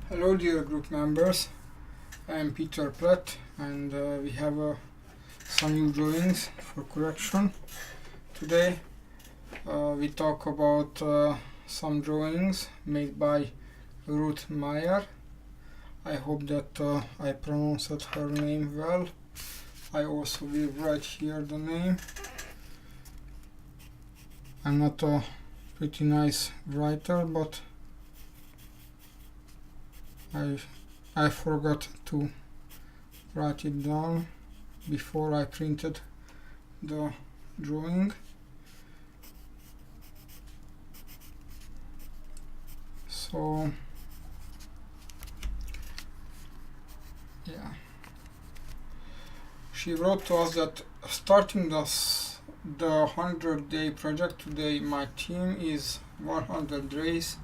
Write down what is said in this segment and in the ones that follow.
Hello dear group members, I am Peter Platt and we have some new drawings for correction. Today we talk about some drawings made by Ruth Meyer. I hope that I pronounced her name well. I also will write here the name. I'm not a pretty nice writer, but I forgot to write it down before I printed the drawing. So yeah, she wrote to us that starting the 100-day project today, my theme is 100 days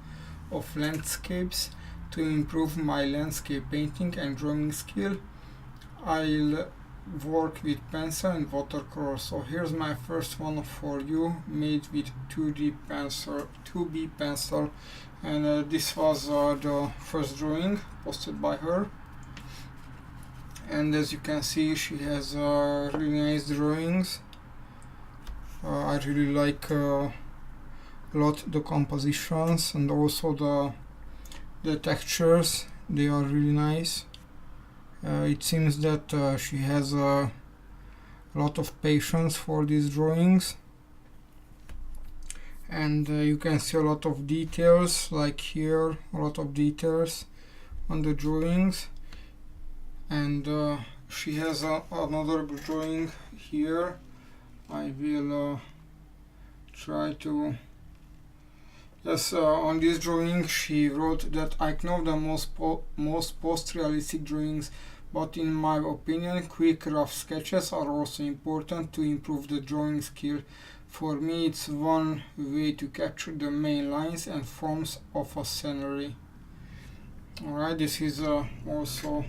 of landscapes to improve my landscape painting and drawing skill. I'll work with pencil and watercolor. So here's my first one for you, made with 2B pencil, and this was the first drawing posted by her. And as you can see, she has really nice drawings. I really like a lot the compositions and also the textures. They are really nice. It seems that she has a lot of patience for these drawings, and you can see a lot of details, like here, a lot of details on the drawings. And she has another drawing here. I will try to... Yes, on this drawing she wrote that I know the most post-realistic drawings, but in my opinion quick rough sketches are also important to improve the drawing skill. For me it's one way to capture the main lines and forms of a scenery. Alright, this is also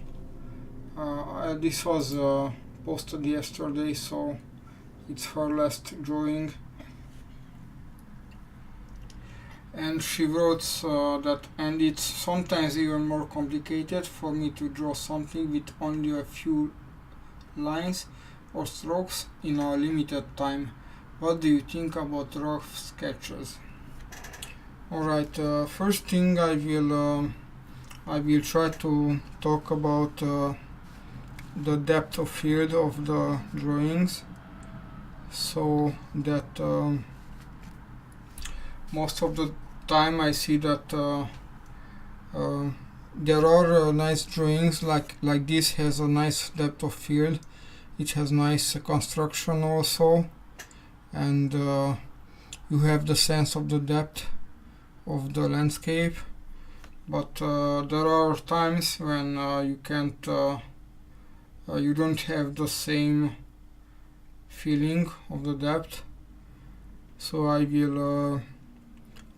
this was posted yesterday, so it's her last drawing. And she wrote that, and it's sometimes even more complicated for me to draw something with only a few lines or strokes in a limited time. What do you think about rough sketches? Alright, first thing I will try to talk about the depth of field of the drawings, so that most of the time I see that there are nice drawings like this has a nice depth of field. It has nice construction also, and you have the sense of the depth of the landscape. But there are times when you can't you don't have the same feeling of the depth. So I will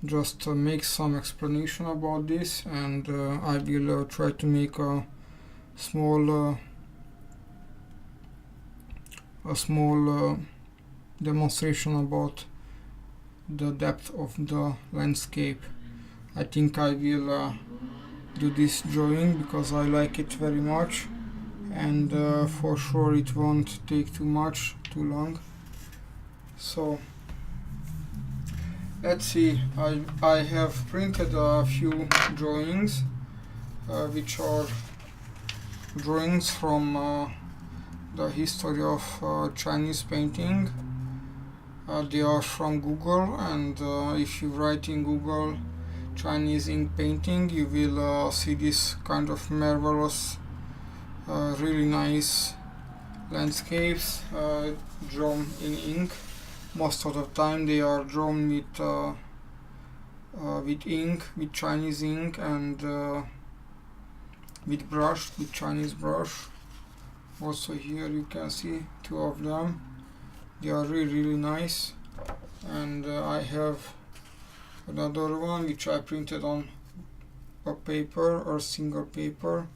just make some explanation about this, and I will try to make a small demonstration about the depth of the landscape. I think I will do this drawing because I like it very much, and for sure it won't take too long. So let's see. I have printed a few drawings which are drawings from the history of Chinese painting. They are from Google, and if you write in Google Chinese ink painting, you will see this kind of marvelous, really nice landscapes drawn in ink. Most of the time they are drawn with ink, with Chinese ink, and with Chinese brush. Also here you can see two of them. They are really nice. And I have another one which I printed on a paper or single paper.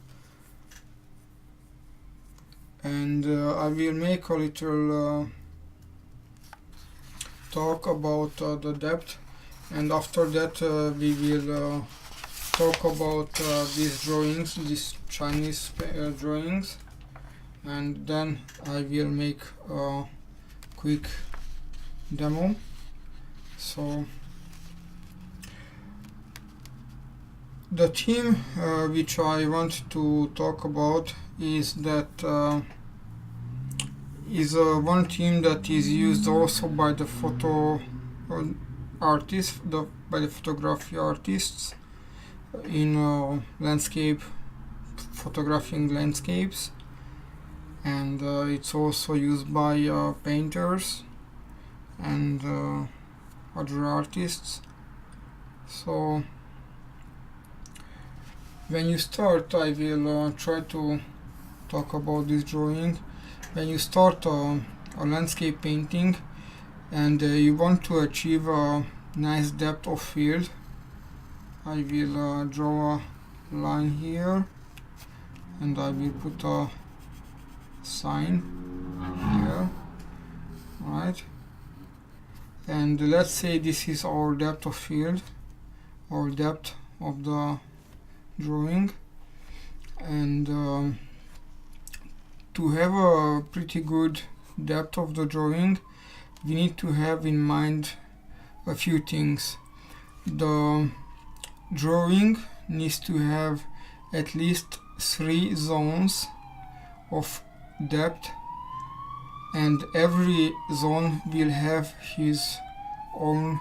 And I will make a little talk about the depth, and after that we will talk about these drawings, these Chinese drawings, and then I will make a quick demo. So the theme which I want to talk about is that is one theme that is used also by the photo artists, by the photography artists in landscape, photographing landscapes, and it's also used by painters and other artists. So when you start, I will try to talk about this drawing. When you start a landscape painting and you want to achieve a nice depth of field, I will draw a line here and I will put a sign here, right? And let's say this is our depth of field, or depth of the drawing, and to have a pretty good depth of the drawing, we need to have in mind a few things. The drawing needs to have at least 3 zones of depth, and every zone will have his own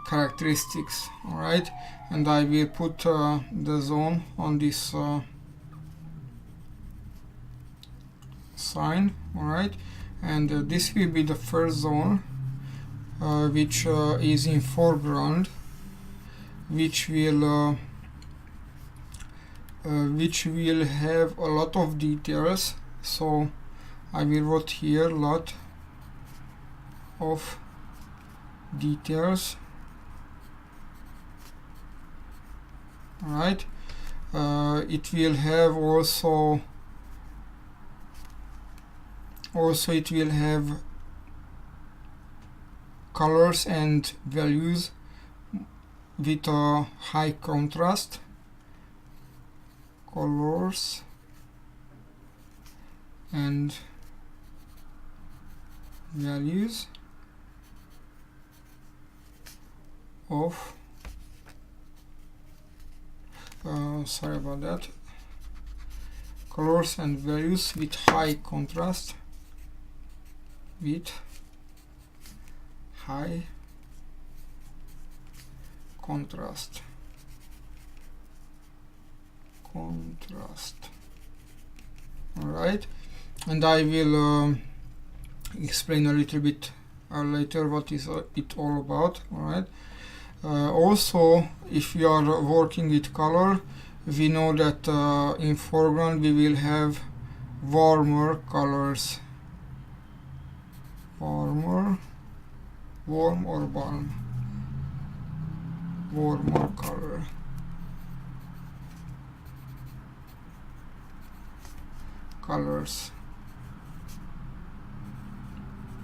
characteristics. Alright, and I will put the zone on this sign. Alright, and this will be the first zone, which is in foreground, which will have a lot of details. So I will write here lot of details. Right, it will have also it will have colors and values with a high contrast. Colors and values of sorry about that, colors and values with high contrast, with high contrast. Alright, and I will explain a little bit later what is it all about. Alright, also if you are working with color, we know that in foreground we will have warmer colors. Warmer color. Colors.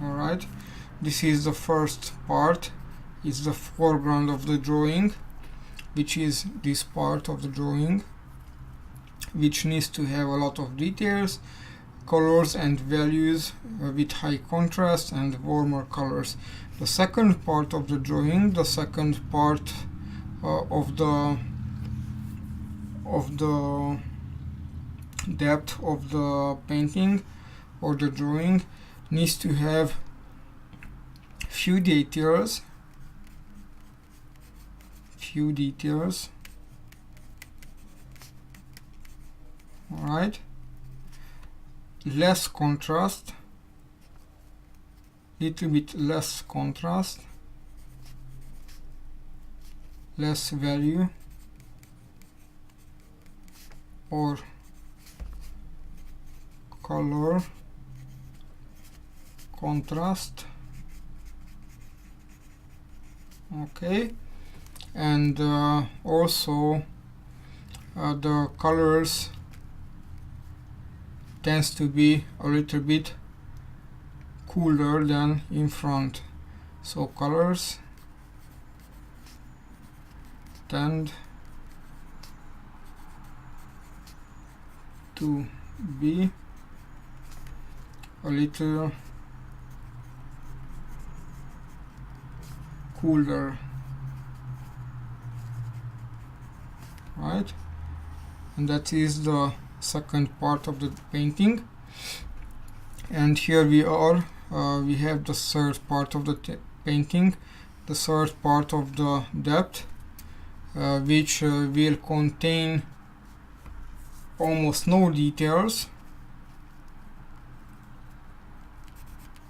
Alright, this is the first part. It's the foreground of the drawing, which is this part of the drawing, which needs to have a lot of details, colors and values with high contrast and warmer colors. The second part of the drawing, the second part of the depth of the painting or the drawing, needs to have few details, alright, less contrast, little bit less contrast, less value, or color contrast. Okay, and also the colors tends to be a little bit cooler than in front. So colors tend to be a little cooler, right? And that is the second part of the painting. And here we are, we have the third part of the painting, the third part of the depth, which will contain almost no details,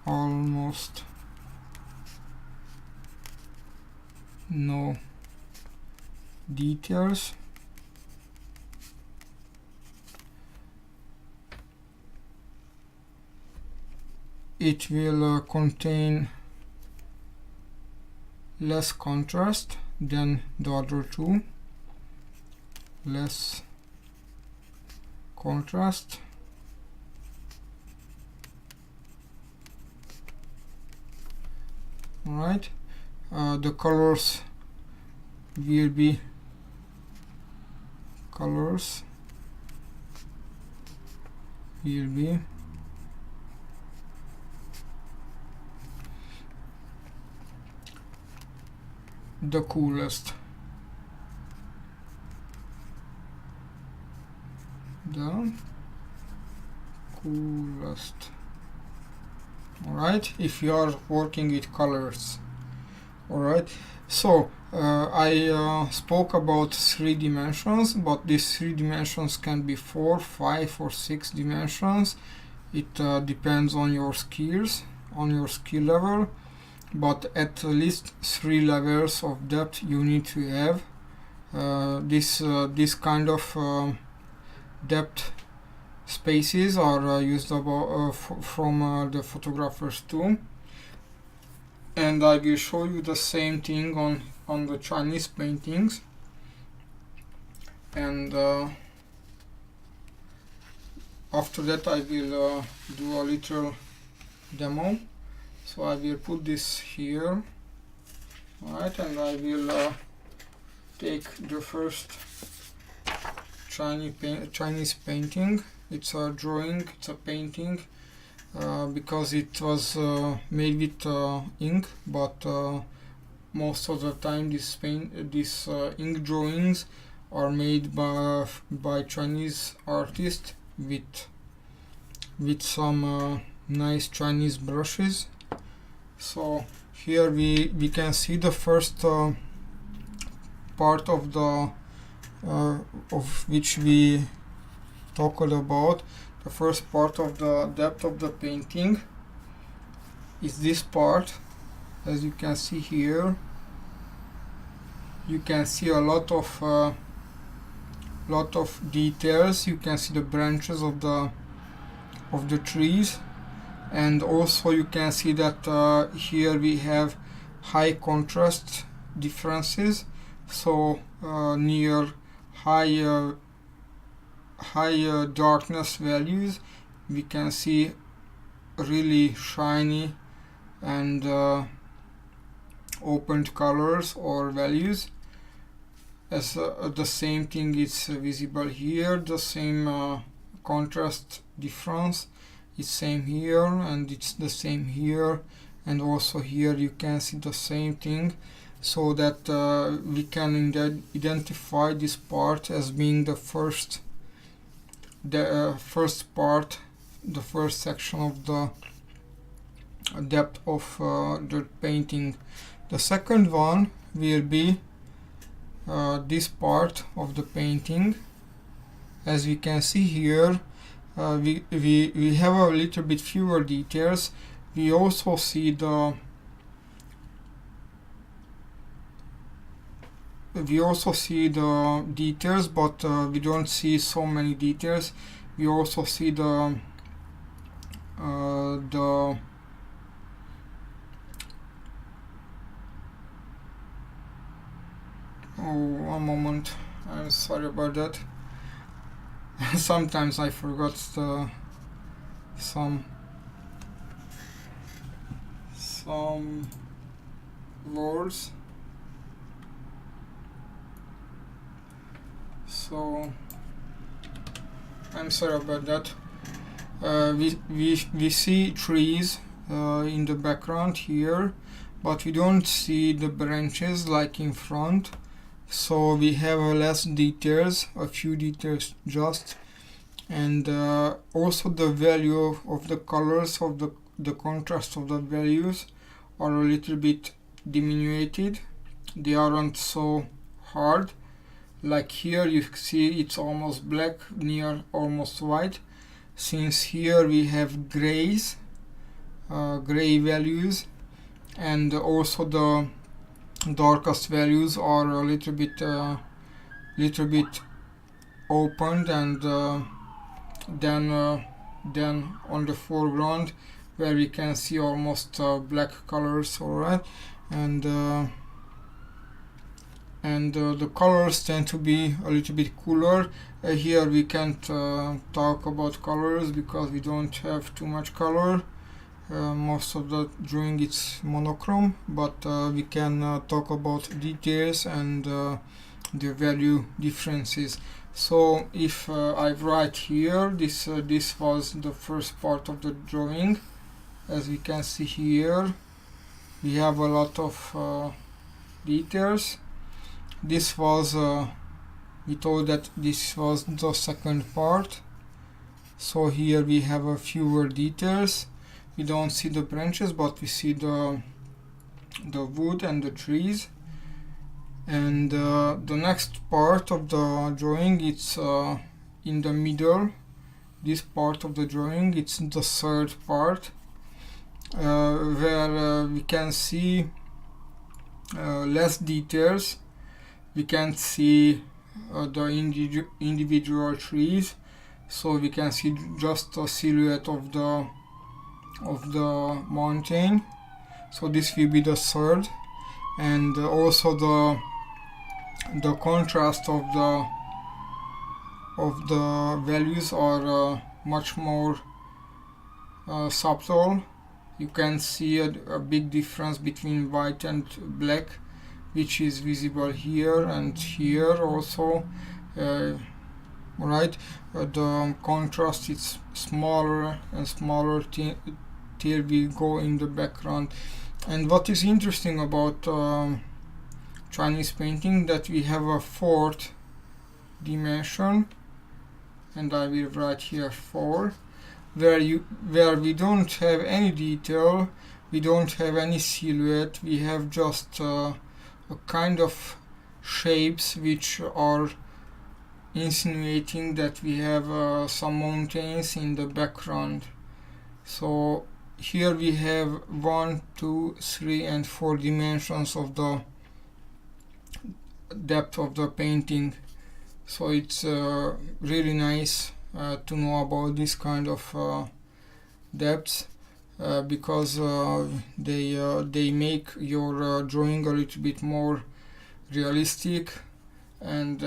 almost no details. It will contain less contrast than the other two, less contrast. Alright, the colors will be the coolest. Alright, if you are working with colors. Alright, so I spoke about 3 dimensions, but these 3 dimensions can be 4, 5 or 6 dimensions. It depends on your skills, on your skill level, but at least 3 levels of depth you need to have. This kind of depth spaces are used from the photographer's tool, and I will show you the same thing on the Chinese paintings. And after that I will do a little demo. So I will put this here, right, and I will take the first Chinese painting. It's a drawing, it's a painting, because it was made with ink, but most of the time these ink drawings are made by Chinese artists with some nice Chinese brushes. So here we can see the first part of the of which we talked about. The first part of the depth of the painting is this part. As you can see here, you can see a lot of details. You can see the branches of the trees, and also you can see that here we have high contrast differences. So near high darkness values we can see really shiny and opened colors or values. As the same thing is visible here, the same contrast difference is same here, and it's the same here, and also here you can see the same thing, so that we can identify this part as being the first part, the first section of the depth of the painting. The second one will be this part of the painting. As we can see here, we have a little bit fewer details. We also see the details, but we don't see so many details. We also see the oh, one moment, I'm sorry about that. Sometimes I forgot some words. So I'm sorry about that. We see trees in the background here, but we don't see the branches like in front, so we have less details, a few details just. And also the value of the colors of the contrast of the values are a little bit diminuted. They aren't so hard. Like here you see it's almost black, near almost white. Since here we have grays, gray values, and also the darkest values are a little bit opened, and then on the foreground where we can see almost black colors. Alright, and the colors tend to be a little bit cooler. Here we can't talk about colors because we don't have too much color. Most of the drawing it's monochrome, but we can talk about details and the value differences. So if I write here, this was the first part of the drawing. As we can see here, we have a lot of details. This was we told that this was the second part, so here we have a fewer details. We don't see the branches, but we see the wood and the trees. And the next part of the drawing, it's in the middle. This part of the drawing, it's the third part, where we can see less details. We can't see the individual trees, so we can see just a silhouette of the mountain. So this will be the third, and also the contrast of the values are much more subtle. You can see a big difference between white and black, which is visible here and here also. Right, the contrast is smaller and smaller till we go in the background. And what is interesting about Chinese painting, that we have a fourth dimension, and I will write here 4, where we don't have any detail, we don't have any silhouette, we have just a kind of shapes which are insinuating that we have some mountains in the background. So here we have 1, 2, 3 and 4 dimensions of the depth of the painting. So it's really nice to know about this kind of depths, because they make your drawing a little bit more realistic, and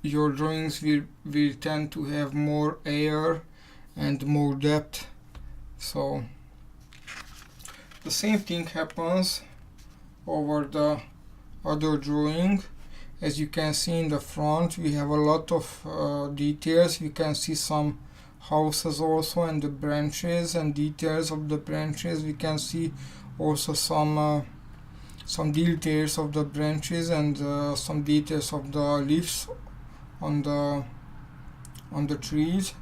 your drawings will tend to have more air and more depth. So the same thing happens over the other drawing. As you can see in the front, we have a lot of details. We can see some houses also, and the branches and details of the branches. We can see also some details of the branches and some details of the leaves on the trees.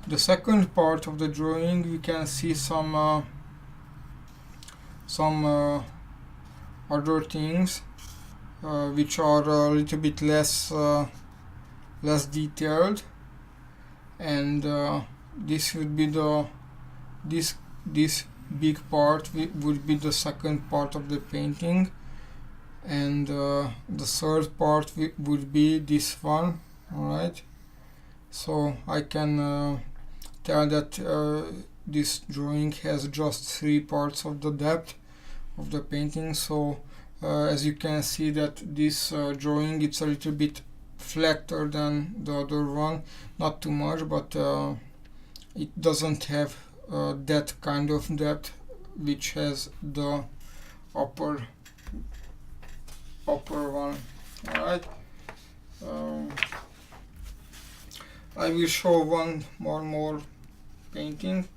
The second part of the drawing, we can see some other things which are a little bit less detailed, and this would be this big part would be the second part of the painting, and the third part would be this one. Alright, so I can tell that this drawing has just 3 parts of the depth of the painting. So as you can see that this drawing, it's a little bit flatter than the other one, not too much, but it doesn't have that kind of depth which has the upper one. Alright, I will show one more painting.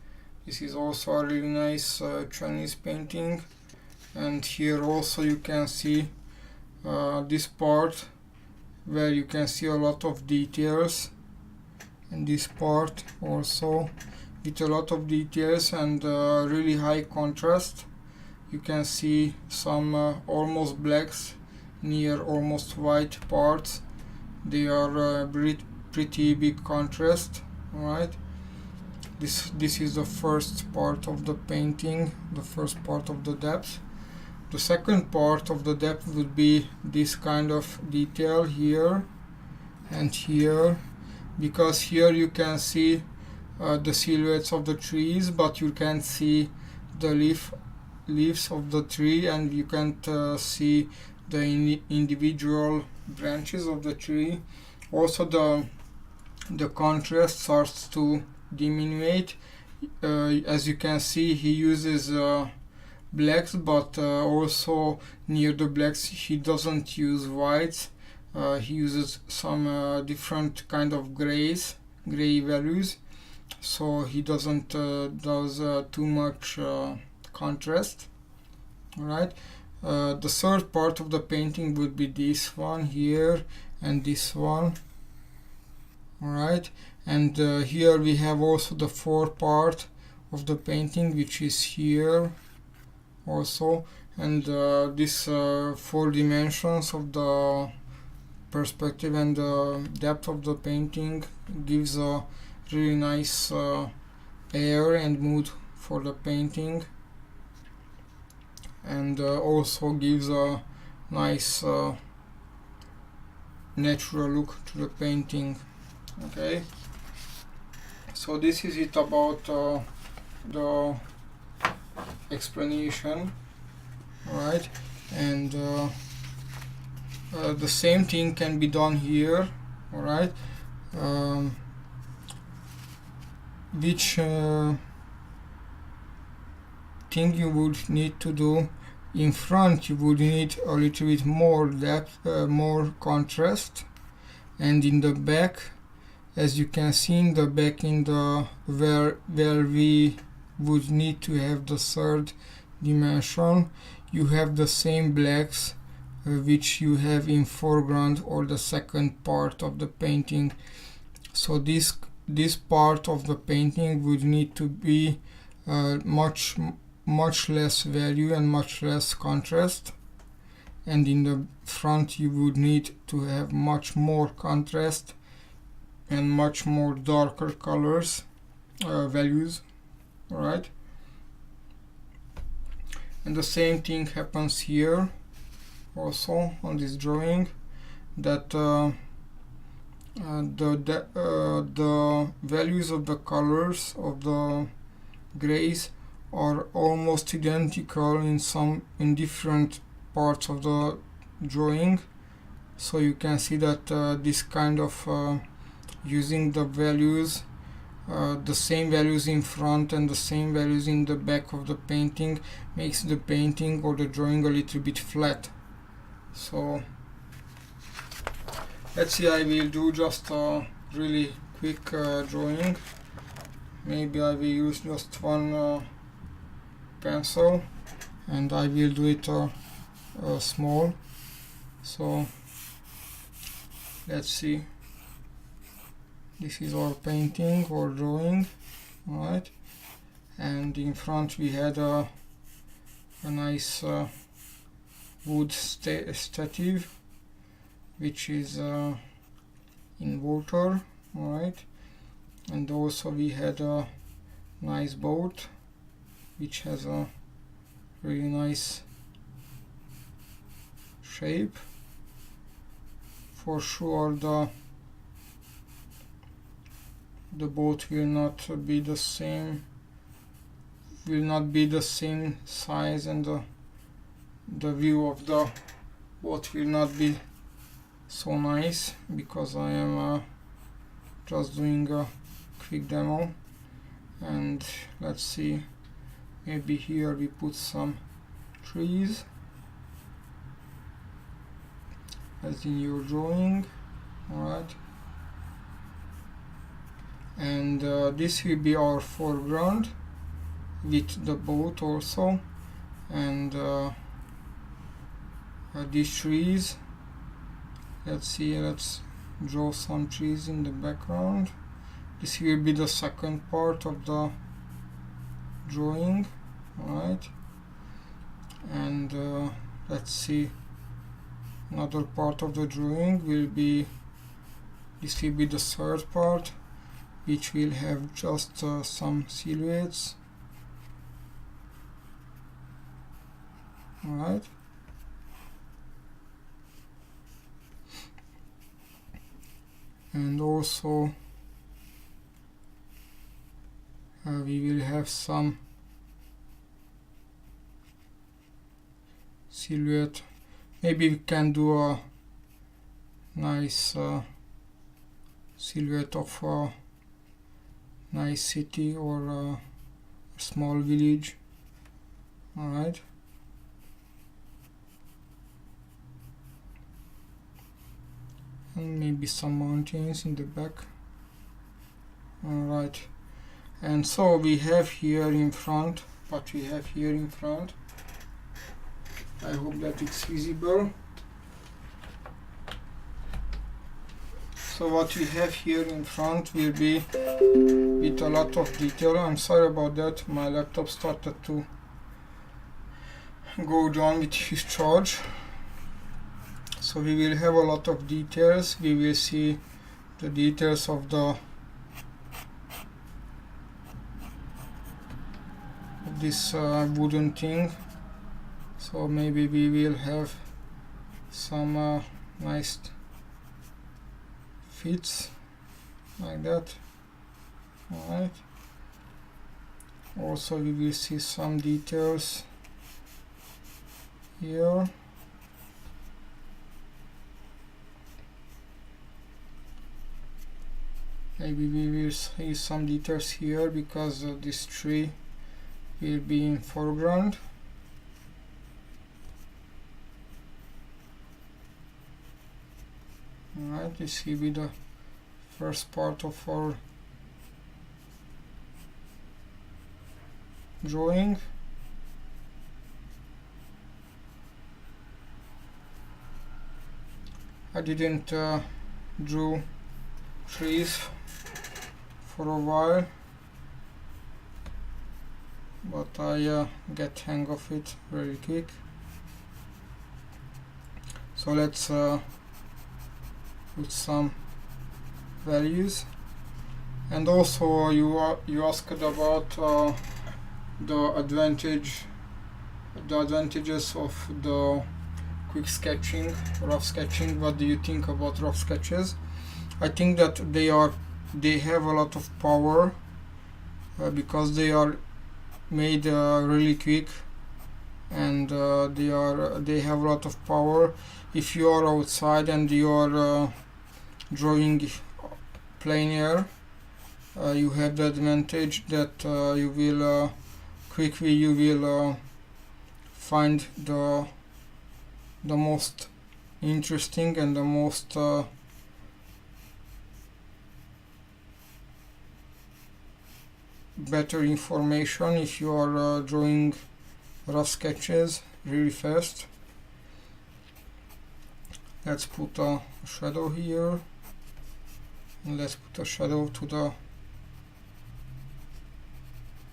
This is also a really nice Chinese painting, and here also you can see this part where you can see a lot of details, and this part also with a lot of details and really high contrast. You can see some almost blacks near almost white parts. They are pretty big contrast. Alright, this is the first part of the painting, the first part of the depth. The second part of the depth would be this kind of detail here and here, because here you can see the silhouettes of the trees, but you can't see the leaves of the tree, and you can't see the individual branches of the tree. Also the contrast starts to diminish. As you can see, he uses blacks, but also near the blacks he doesn't use whites. He uses some different kind of gray values, so he doesn't does too much contrast. Alright, the third part of the painting would be this one here and this one. Alright, and here we have also the fourth part of the painting, which is here also, and this 4 dimensions of the perspective and the depth of the painting gives a really nice air and mood for the painting, and also gives a nice natural look to the painting. Okay, so this is it about the explanation. Alright, and the same thing can be done here. Alright, which thing you would need to do in front, you would need a little bit more depth, more contrast, and in the back, as you can see in the back, in the where we would need to have the third dimension, you have the same blacks which you have in foreground or the second part of the painting. So this part of the painting would need to be much less value and much less contrast, and in the front you would need to have much more contrast and much more darker colors values. Alright, and the same thing happens here also on this drawing, that the values of the colors of the grays are almost identical in different parts of the drawing. So you can see that this kind of using the values, the same values in front and the same values in the back of the painting, makes the painting or the drawing a little bit flat. So let's see, I will do just a really quick drawing. Maybe I will use just one pencil, and I will do it small. So let's see, this is our painting or drawing. Alright, and in front we had a nice wood statue which is in water. Alright, and also we had a nice boat which has a really nice shape. For sure the boat will not be the same size, and the view of the boat will not be so nice, because I am just doing a quick demo. And let's see, maybe here we put some trees as in your drawing. Alright, and this will be our foreground with the boat also, and these trees. Let's draw some trees in the background. This will be the second part of the drawing. Alright, and let's see, another part of the drawing will be, this will be the third part, which will have just some silhouettes. Alright, and also we will have some silhouette. Maybe we can do a nice silhouette of a nice city or a small village. Alright, and maybe some mountains in the back. Alright, and so we have here in front, what we have here in front. I hope that it's visible. So what we have here in front will be with a lot of detail. I'm sorry about that, my laptop started to go down with his charge. So we will have a lot of details. We will see the details of this wooden thing. So maybe we will have some nice fits like that. Alright, also we will see some details here. Maybe we will see some details here because this tree will be in foreground. Alright, this will be the first part of our drawing. I didn't draw trees for a while, but I get hang of it very quick. So let's put some values. And also you asked about the advantages of the quick sketching, rough sketching. What do you think about rough sketches? I think that they have a lot of power because they are made really quick, and they have a lot of power. If you are outside and you are drawing plein air, you have the advantage that you will quickly find the most interesting and the most better information if you are drawing rough sketches really fast. Let's put a shadow here, and let's put a shadow to the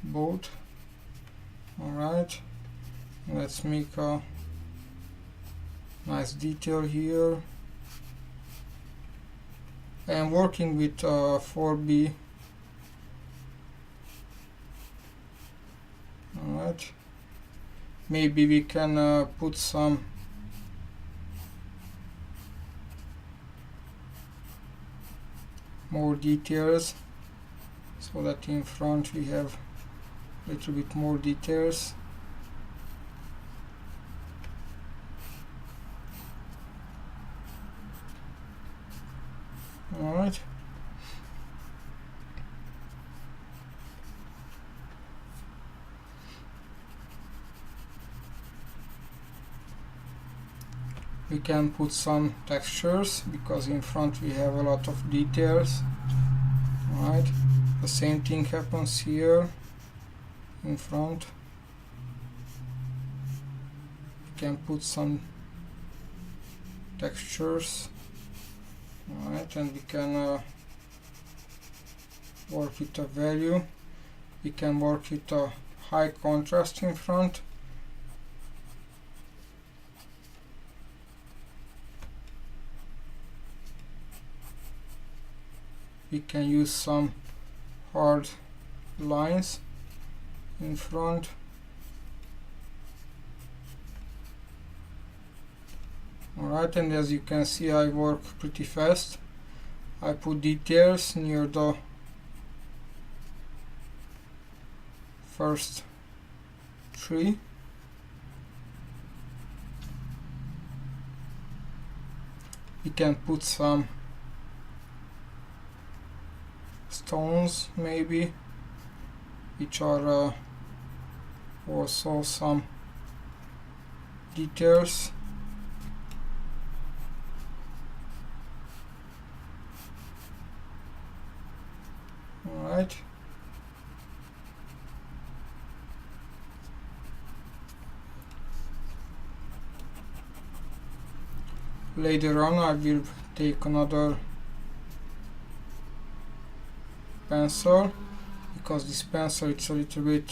boat. Alright, let's make a nice detail here. I am working with 4B. Alright, maybe we can put some more details so that in front we have a little bit more details. Alright, we can put some textures because in front we have a lot of details. Alright, the same thing happens here in front. You can put some textures. Alright, and we can work with a value. We can work with a high contrast in front. We can use some hard lines in front. Alright, and as you can see, I work pretty fast. I put details near the first tree. We can put some stones maybe, which are also some details. Alright. Later on I will take another pencil, because this pencil it's a little bit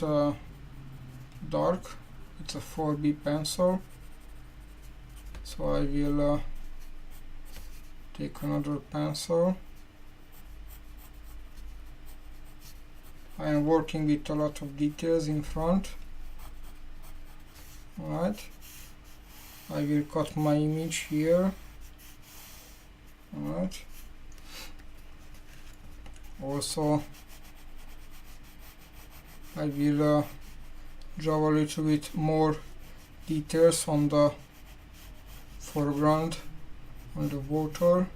dark. It's a 4B pencil, so I will take another pencil. I am working with a lot of details in front. Alright, I will cut my image here. Alright, also I will draw a little bit more details on the foreground, on the water.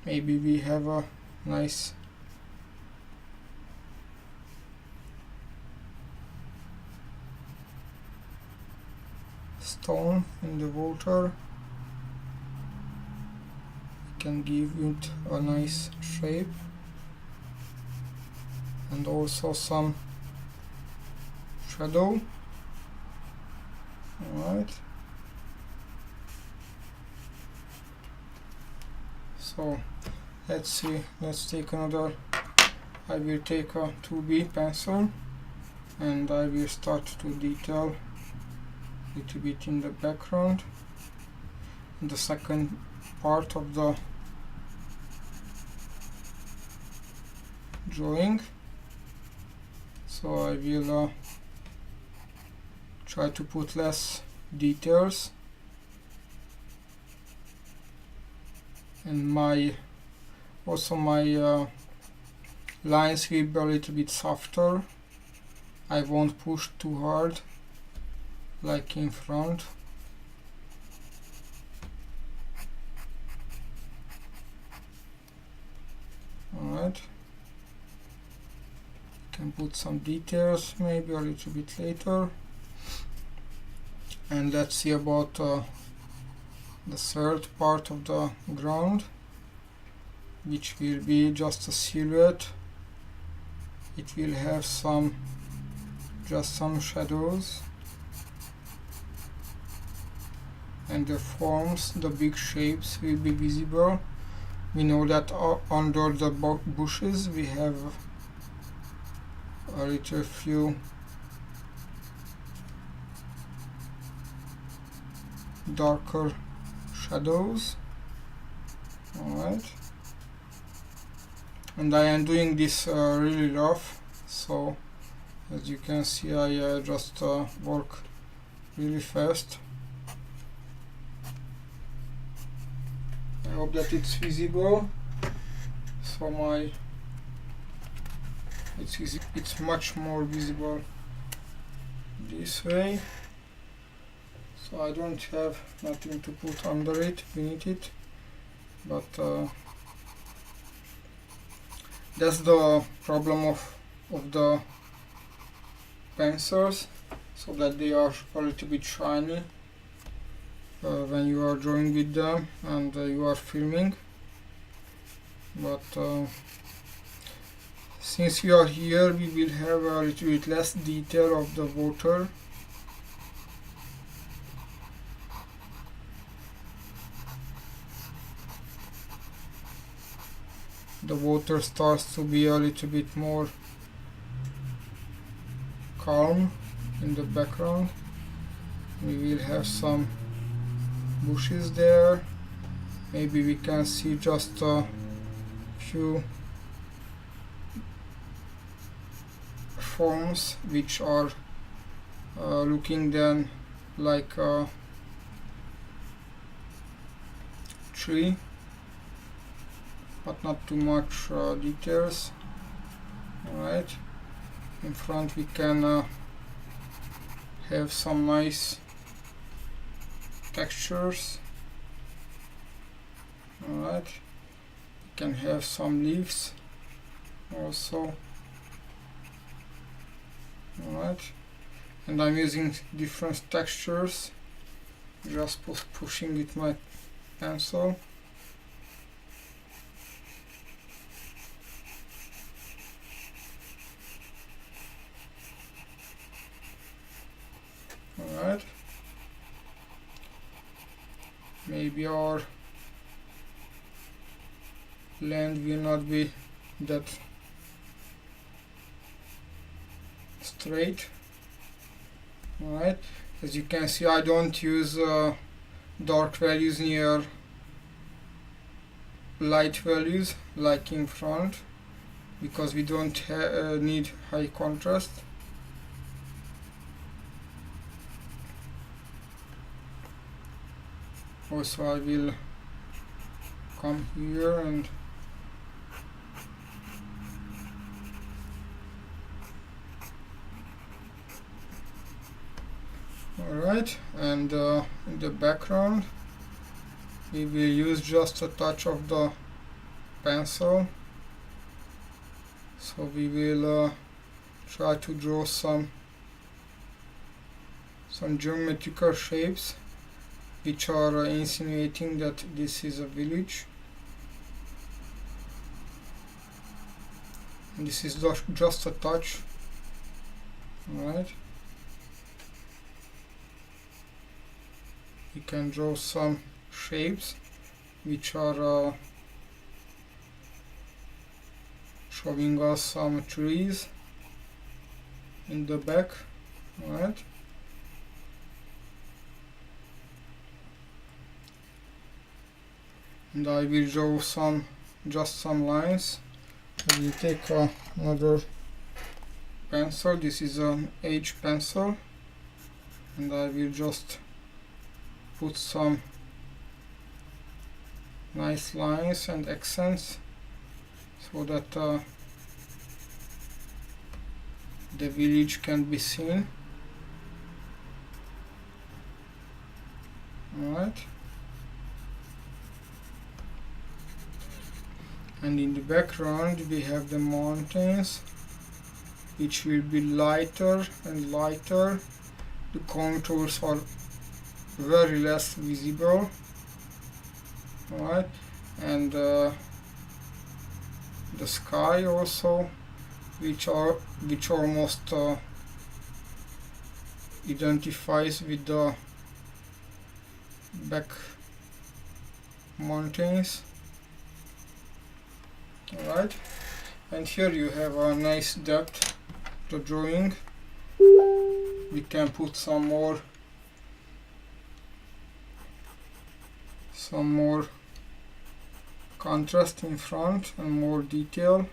Maybe we have a nice stone in the water. We can give it a nice shape, and also some shadow. Alright, so let's see, let's take another. I will take a 2B pencil and I will start to detail a little bit in the background, in the second part of the drawing. So I will try to put less details, and my lines will be a little bit softer. I won't push too hard like in front. Alright, can put some details maybe a little bit later. And let's see about the third part of the ground, which will be just a silhouette. It will have just some shadows, and the forms, the big shapes will be visible. We know that under the bushes we have a little few darker shadows. Alright, and I am doing this really rough, so as you can see I just work really fast. I hope that it's visible. So it's much more visible this way, so I don't have nothing to put under it, beneath it, but that's the problem of the pencils, so that they are a little bit shiny. when you are drawing with them and you are filming. But since we are here, we will have a little bit less detail of the water. The water starts to be a little bit more calm in the background. We will have some bushes there. Maybe we can see just a few forms which are looking then like a tree, but not too much details. Alright, in front we can have some nice textures. Alright, we can have some leaves also. Alright, and I'm using different textures, just pushing with my pencil. Alright, maybe our land will not be that straight. Alright, as you can see, I don't use dark values near light values like in front, because we don't need high contrast. Also, I will come here and alright, and in the background we will use just a touch of the pencil. So we will try to draw some geometrical shapes which are insinuating that this is a village. And this is just a touch. Alright, we can draw some shapes which are showing us some trees in the back. Alright, and I will draw just some lines. I will take another pencil. This is an H pencil, and I will just put some nice lines and accents so that the village can be seen. Alright, and in the background we have the mountains, which will be lighter and lighter. The contours are very less visible. Alright, and the sky also, which almost identifies with the back mountains. Alright, and here you have a nice depth to drawing. We can put some more contrast in front and more detail.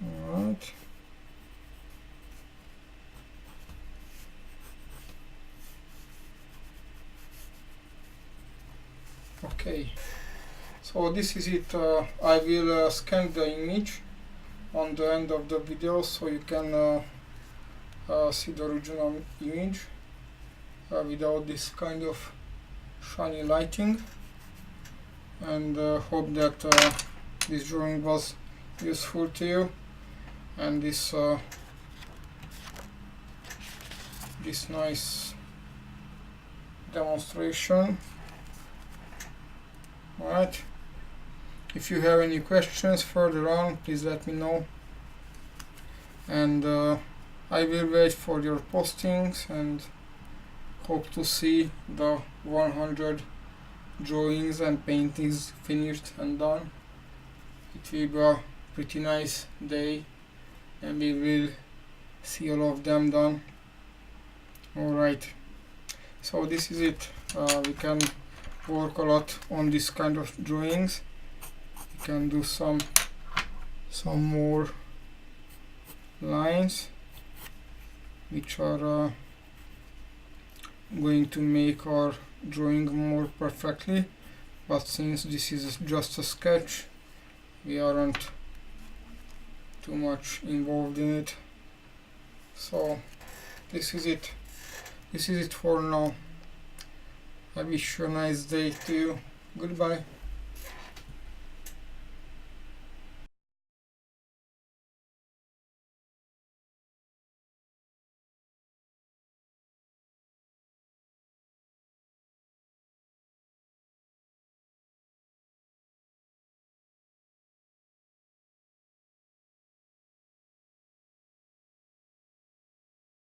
Alright, okay, so this is it. I will scan the image on the end of the video so you can see the original image without this kind of shiny lighting, and hope that this drawing was useful to you, and this nice demonstration. Alright, if you have any questions further on, please let me know, and I will wait for your postings and hope to see the 100 drawings and paintings finished and done. It will be a pretty nice day and we will see all of them done. Alright, so this is it. We can work a lot on this kind of drawings. We can do some more lines which are going to make our drawing more perfectly, but since this is just a sketch, we aren't too much involved in it. So this is it for now. I wish you a nice day to you. Goodbye.